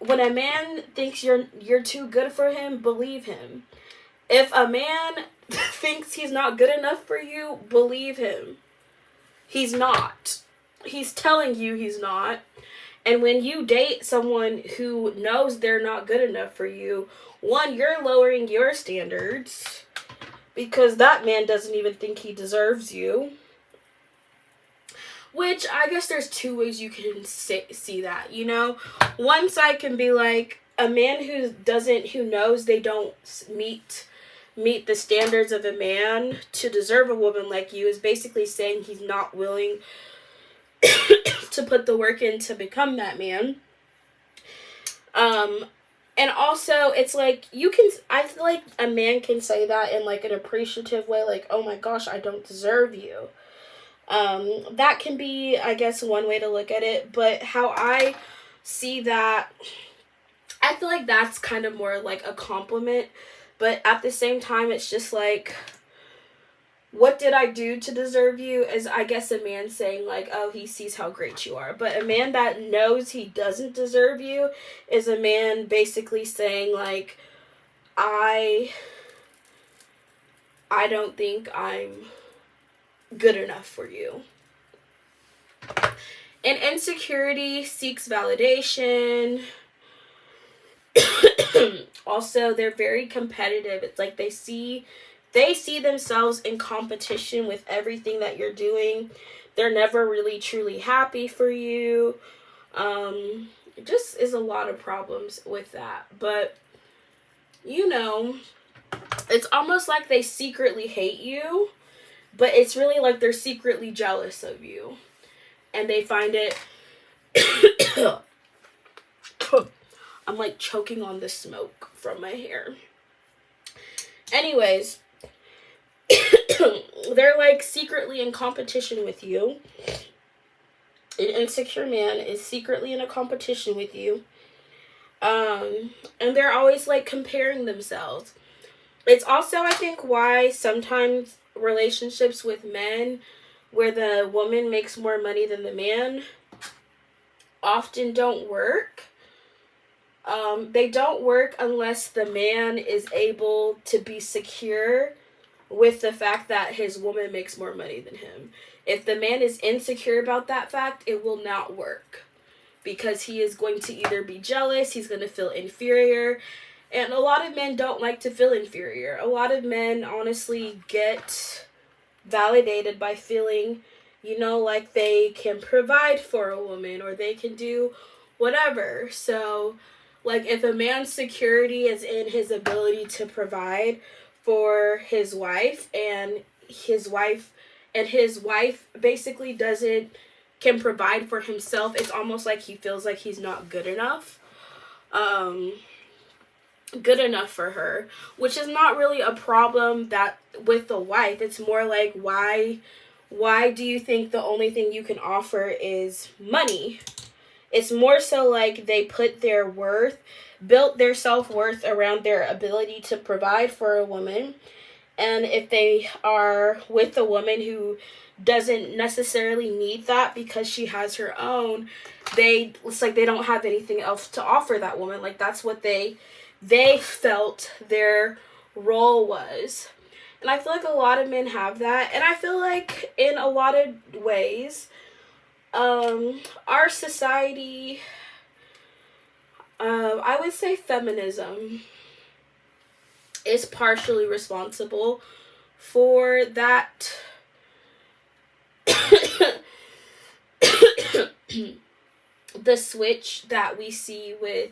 when a man thinks you're too good for him, believe him. If a man thinks he's not good enough for you, believe him. He's not. He's telling you he's not. And when you date someone who knows they're not good enough for you, one, you're lowering your standards because that man doesn't even think he deserves you. Which, I guess there's two ways you can see that, you know? One side can be like, a man who knows they don't meet the standards of a man to deserve a woman like you is basically saying he's not willing to put the work in to become that man. And also, it's like, I feel like a man can say that in like an appreciative way, like, oh my gosh, I don't deserve you. That can be, I guess, one way to look at it, but how I see that, I feel like that's kind of more like a compliment, but at the same time, it's just like, what did I do to deserve you? Is, I guess, a man saying like, oh, he sees how great you are. But a man that knows he doesn't deserve you is a man basically saying like, I don't think I'm good enough for you. And insecurity seeks validation. Also, they're very competitive. It's like they see themselves in competition with everything that you're doing. They're never really truly happy for you. It just is a lot of problems with that. But, you know, it's almost like they secretly hate you, but it's really like they're secretly jealous of you. And they find it... I'm like choking on the smoke from my hair. Anyways, they're like secretly in competition with you. An insecure man is secretly in a competition with you. And they're always like comparing themselves. It's also, I think, why sometimes relationships with men where the woman makes more money than the man often don't work. They don't work unless the man is able to be secure with the fact that his woman makes more money than him. If the man is insecure about that fact, it will not work. Because he is going to either be jealous, he's going to feel inferior. And a lot of men don't like to feel inferior. A lot of men honestly get validated by feeling, you know, like they can provide for a woman or they can do whatever. So, like, if a man's security is in his ability to provide for his wife and his wife basically can provide for himself, it's almost like he feels like he's not good enough. Good enough for her, which is not really a problem that with the wife. It's more like, why do you think the only thing you can offer is money? It's more so like they put built their self-worth around their ability to provide for a woman. And if they are with a woman who doesn't necessarily need that because she has her own, it's like they don't have anything else to offer that woman. Like that's what they felt their role was. And I feel like a lot of men have that. And I feel like in a lot of ways, our society, I would say feminism is partially responsible for that. The switch that we see with,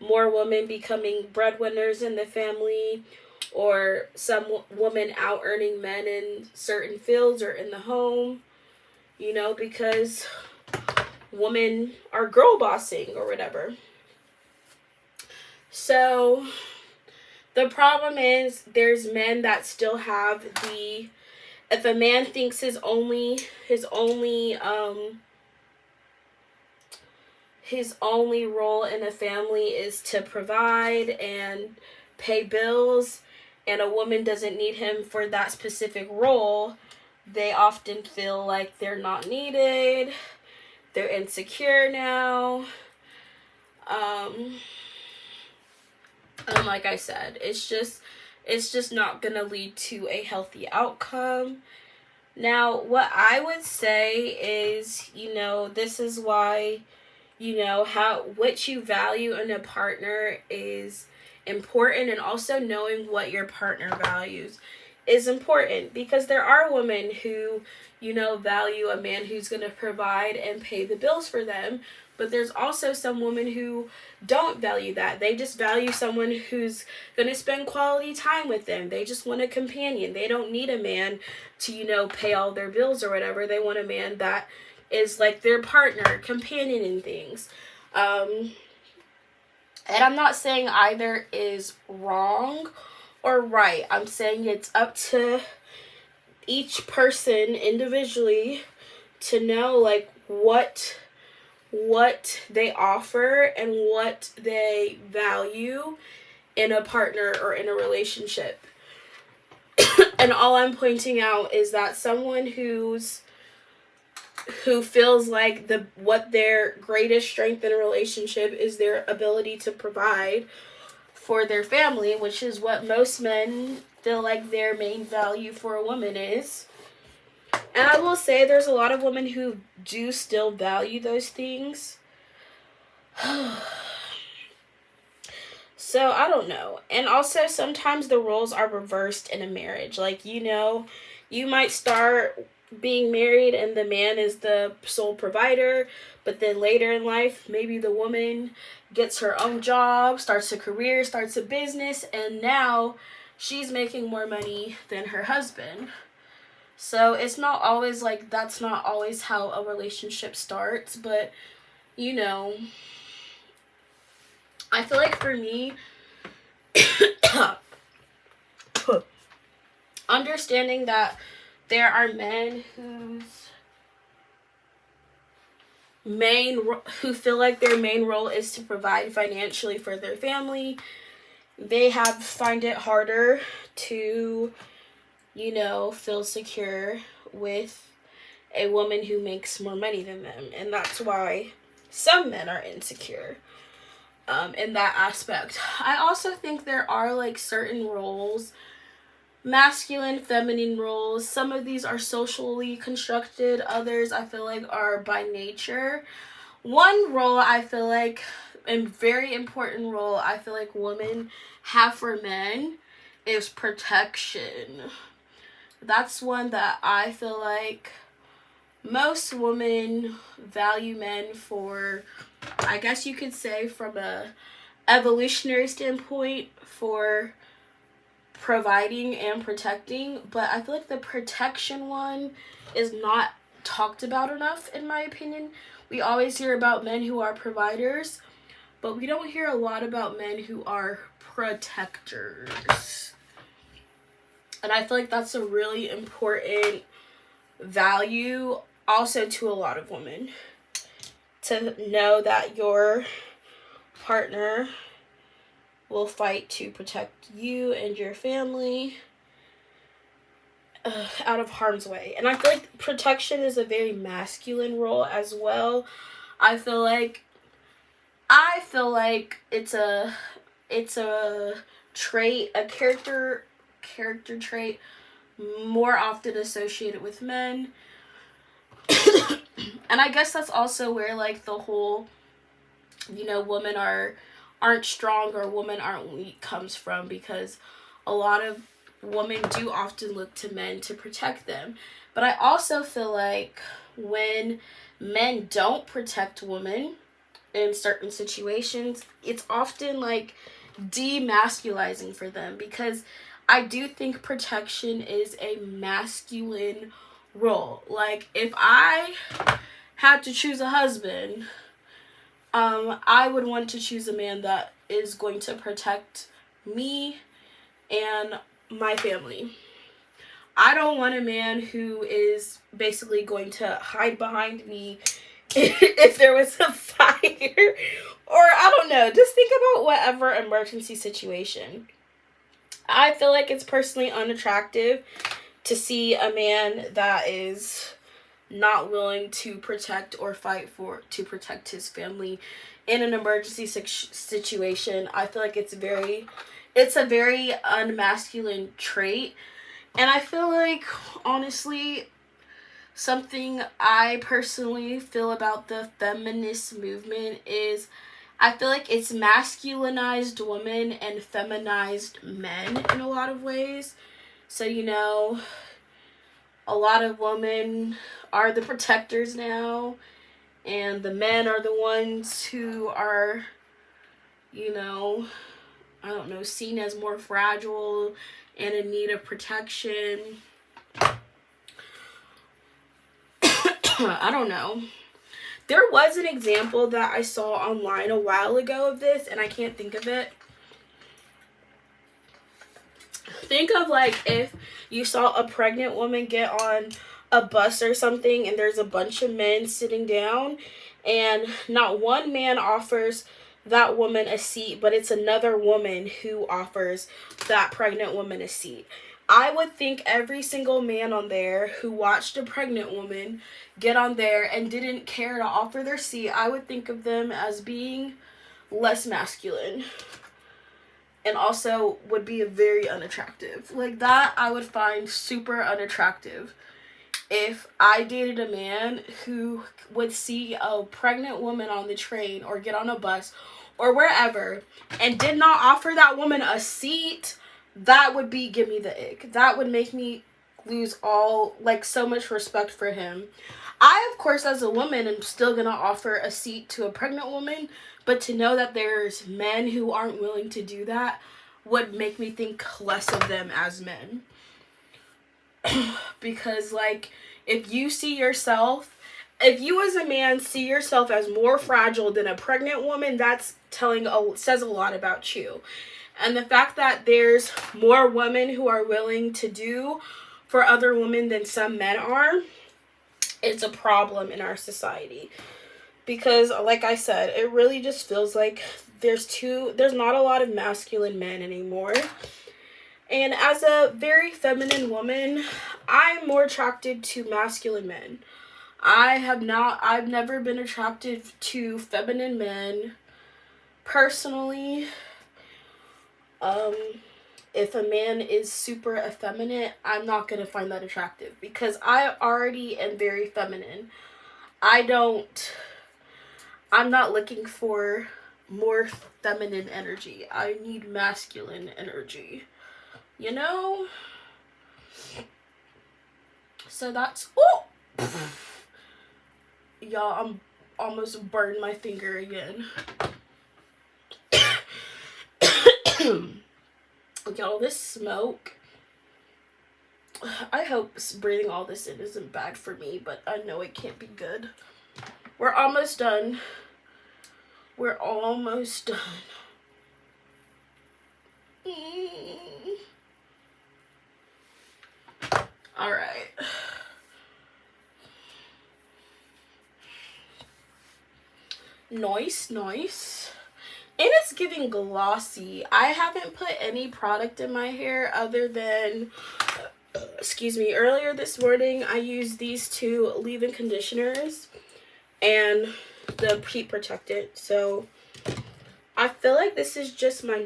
more women becoming breadwinners in the family, or some women out earning men in certain fields or in the home, because women are girl bossing or whatever. So the problem is there's men that still have if a man thinks his only role in a family is to provide and pay bills, and a woman doesn't need him for that specific role, they often feel like they're not needed. They're insecure now. And like I said, it's just not gonna lead to a healthy outcome. Now, what I would say is, this is why, what you value in a partner is important, and also knowing what your partner values is important, because there are women who, value a man who's going to provide and pay the bills for them, but there's also some women who don't value that. They just value someone who's going to spend quality time with them. They just want a companion. They don't need a man to, pay all their bills or whatever. They want a man that is like their partner, companion in things. And I'm not saying either is wrong or right. I'm saying it's up to each person individually to know like what they offer and what they value in a partner or in a relationship. And all I'm pointing out is that someone who feels like what their greatest strength in a relationship is their ability to provide for their family, which is what most men feel like their main value for a woman is. And I will say there's a lot of women who do still value those things. So I don't know. And also sometimes the roles are reversed in a marriage. Like, you might start being married and the man is the sole provider, but then later in life, maybe the woman gets her own job, starts a career, starts a business, and now she's making more money than her husband. So it's not always like, that's not always how a relationship starts, but I feel like for me, understanding that there are men who feel like their main role is to provide financially for their family, they find it harder to, feel secure with a woman who makes more money than them. And that's why some men are insecure in that aspect. I also think there are like certain roles, masculine, feminine roles. Some of these are socially constructed. Others I feel like are by nature. One role I feel like, a very important role I feel like women have for men, is protection. That's one that I feel like most women value men for, I guess you could say from a evolutionary standpoint, for providing and protecting. But I feel like the protection one is not talked about enough, in my opinion. We always hear about men who are providers, but we don't hear a lot about men who are protectors. And I feel like that's a really important value also to a lot of women, to know that your partner will fight to protect you and your family out of harm's way. And I feel like protection is a very masculine role as well. I feel like it's a trait, a character trait more often associated with men. And I guess that's also where like the whole, women aren't strong or women aren't weak comes from, because a lot of women do often look to men to protect them. But I also feel like when men don't protect women in certain situations, it's often like demasculizing for them, because I do think protection is a masculine role. Like, if I had to choose a husband, I would want to choose a man that is going to protect me and my family. I don't want a man who is basically going to hide behind me if there was a fire, or I don't know, just think about whatever emergency situation. I feel like it's personally unattractive to see a man that is not willing to protect or fight to protect his family in an emergency situation. I feel like it's a very unmasculine trait. And I feel like, honestly, something I personally feel about the feminist movement is I feel like it's masculinized women and feminized men in a lot of ways. So, a lot of women are the protectors now, and the men are the ones who are, I don't know, seen as more fragile and in need of protection. I don't know. There was an example that I saw online a while ago of this, and I can't think of it. Think of like if you saw a pregnant woman get on a bus or something, and there's a bunch of men sitting down, and not one man offers that woman a seat, but it's another woman who offers that pregnant woman a seat. I would think every single man on there who watched a pregnant woman get on there and didn't care to offer their seat, I would think of them as being less masculine, and also would be very unattractive. Like, that I would find super unattractive. If I dated a man who would see a pregnant woman on the train or get on a bus or wherever and did not offer that woman a seat, that would give me the ick. That would make me lose so much respect for him. I, of course, as a woman, am still gonna offer a seat to a pregnant woman, but to know that there's men who aren't willing to do that would make me think less of them as men. Because, if you as a man see yourself as more fragile than a pregnant woman, that's says a lot about you. And the fact that there's more women who are willing to do for other women than some men are, it's a problem in our society. Because, like I said, it really just feels like there's not a lot of masculine men anymore. And as a very feminine woman, I'm more attracted to masculine men. I've never been attracted to feminine men personally. If a man is super effeminate, I'm not going to find that attractive, because I already am very feminine. I'm not looking for more feminine energy. I need masculine energy. So that's, y'all, I'm almost burned my finger again. Y'all, this smoke, I hope breathing all this in isn't bad for me, but I know it can't be good. We're almost done. Alright. Nice. it's giving glossy. I haven't put any product in my hair other than, excuse me, earlier this morning I used these two leave-in conditioners and the heat protectant. So I feel like this is just my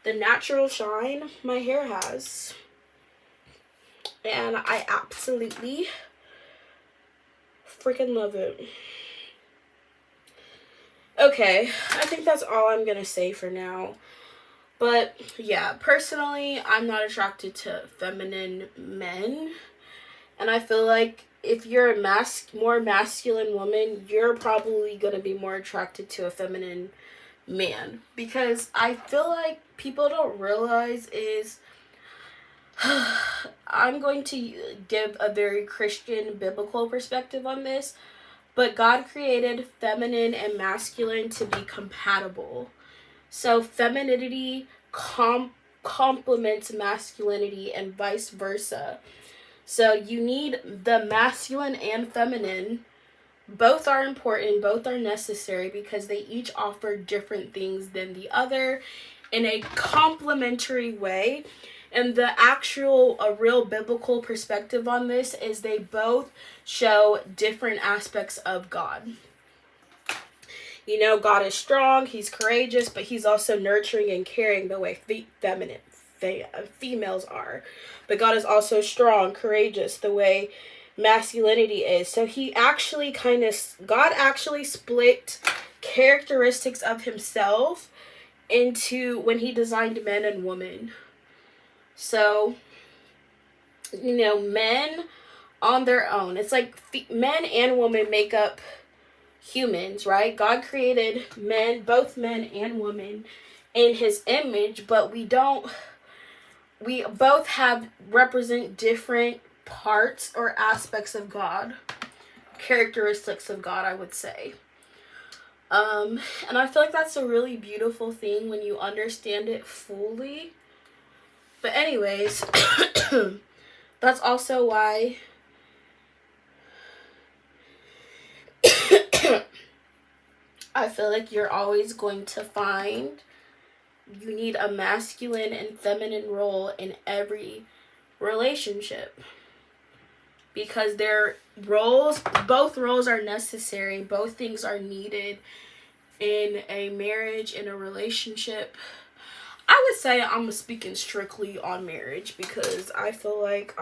the natural shine my hair has. And I absolutely freaking love it. Okay, I think that's all I'm gonna say for now. But yeah, personally, I'm not attracted to feminine men. And I feel like if you're a more masculine woman, you're probably gonna be more attracted to a feminine man. Because I feel like people don't realize is I'm going to give a very Christian biblical perspective on this, but God created feminine and masculine to be compatible. So femininity complements masculinity and vice versa. So you need the masculine and feminine. Both are important, both are necessary because they each offer different things than the other in a complementary way. And a real biblical perspective on this is they both show different aspects of God. You know, God is strong, he's courageous, but he's also nurturing and caring the way females are. But God is also strong, courageous, the way masculinity is. So God actually split characteristics of himself into when he designed men and women. So, you know, men on their own, it's like men and women make up humans, right? God created both men and women in his image, but we both represent different parts or aspects of God, characteristics of God, I would say. And I feel like that's a really beautiful thing when you understand it fully. But anyways, that's also why I feel like you're always going to find you need a masculine and feminine role in every relationship. Because both roles are necessary, both things are needed in a marriage, in a relationship. I would say I'm speaking strictly on marriage because I feel like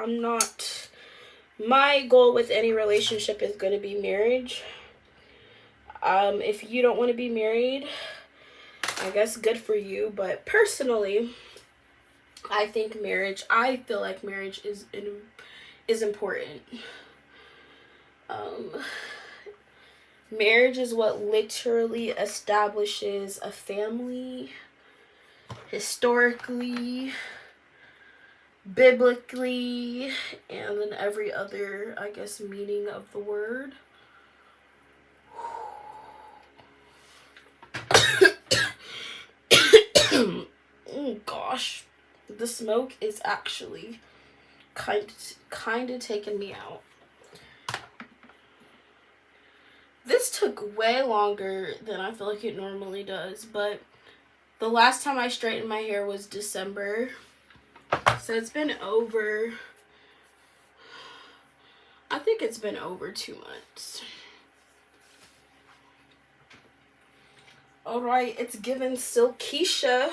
my goal with any relationship is going to be marriage. If you don't want to be married, I guess good for you. But personally, I feel like marriage is important. Marriage is what literally establishes a family, historically, biblically, and in every other, I guess, meaning of the word. Oh gosh, the smoke is actually kind of taking me out. This took way longer than I feel like it normally does, but the last time I straightened my hair was December. So I think it's been over 2 months. Alright, it's given Silkeisha.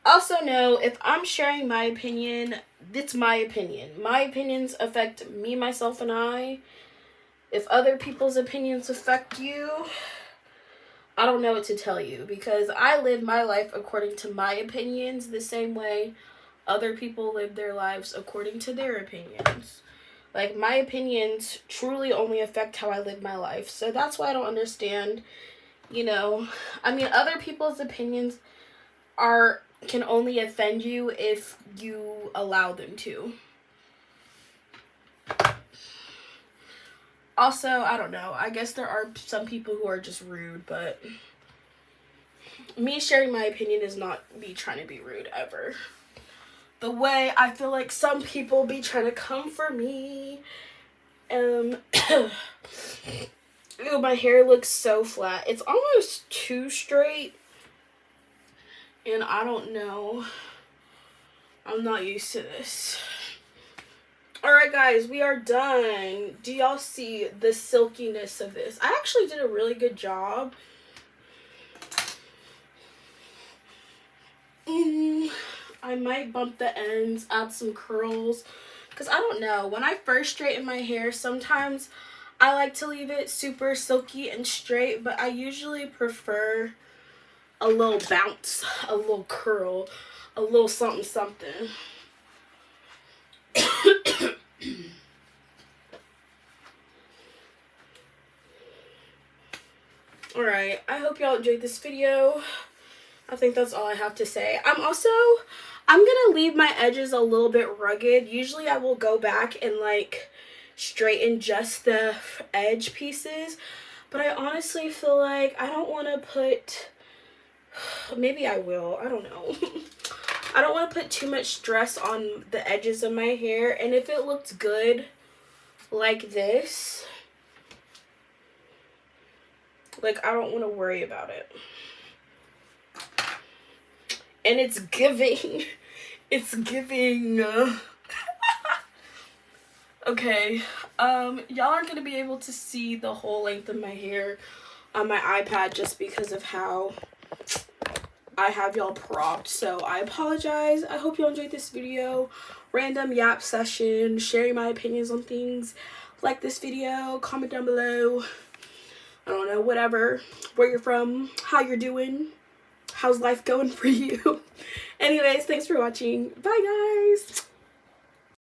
Also know, if I'm sharing my opinion, it's my opinion. My opinions affect me, myself, and I. If other people's opinions affect you, I don't know what to tell you. Because I live my life according to my opinions the same way other people live their lives according to their opinions. Like, my opinions truly only affect how I live my life. So that's why I don't understand, other people's opinions can only offend you if you allow them to. Also, I don't know. I guess there are some people who are just rude, but me sharing my opinion is not me trying to be rude ever. The way I feel like some people be trying to come for me. Ew, my hair looks so flat. It's almost too straight. And I don't know. I'm not used to this. Alright guys, we are done. Do y'all see the silkiness of this? I actually did a really good job. I might bump the ends, add some curls. Because I don't know. When I first straighten my hair, sometimes I like to leave it super silky and straight. But I usually prefer a little bounce, a little curl, a little something something. Alright, I hope y'all enjoyed this video. I think that's all I have to say. I'm gonna leave my edges a little bit rugged. Usually I will go back and like straighten just the edge pieces. But I honestly feel like I don't want to put, maybe I will, I don't know. I don't want to put too much stress on the edges of my hair. And if it looks good like this, like I don't want to worry about it. And it's giving. It's giving. Okay. Y'all aren't going to be able to see the whole length of my hair on my iPad just because of how I have y'all propped. So I apologize. I hope y'all enjoyed this video. Random yap session. Sharing my opinions on things. Like this video. Comment down below. I don't know. Whatever. Where you're from. How you're doing. How's life going for you? Anyways, thanks for watching. Bye, guys.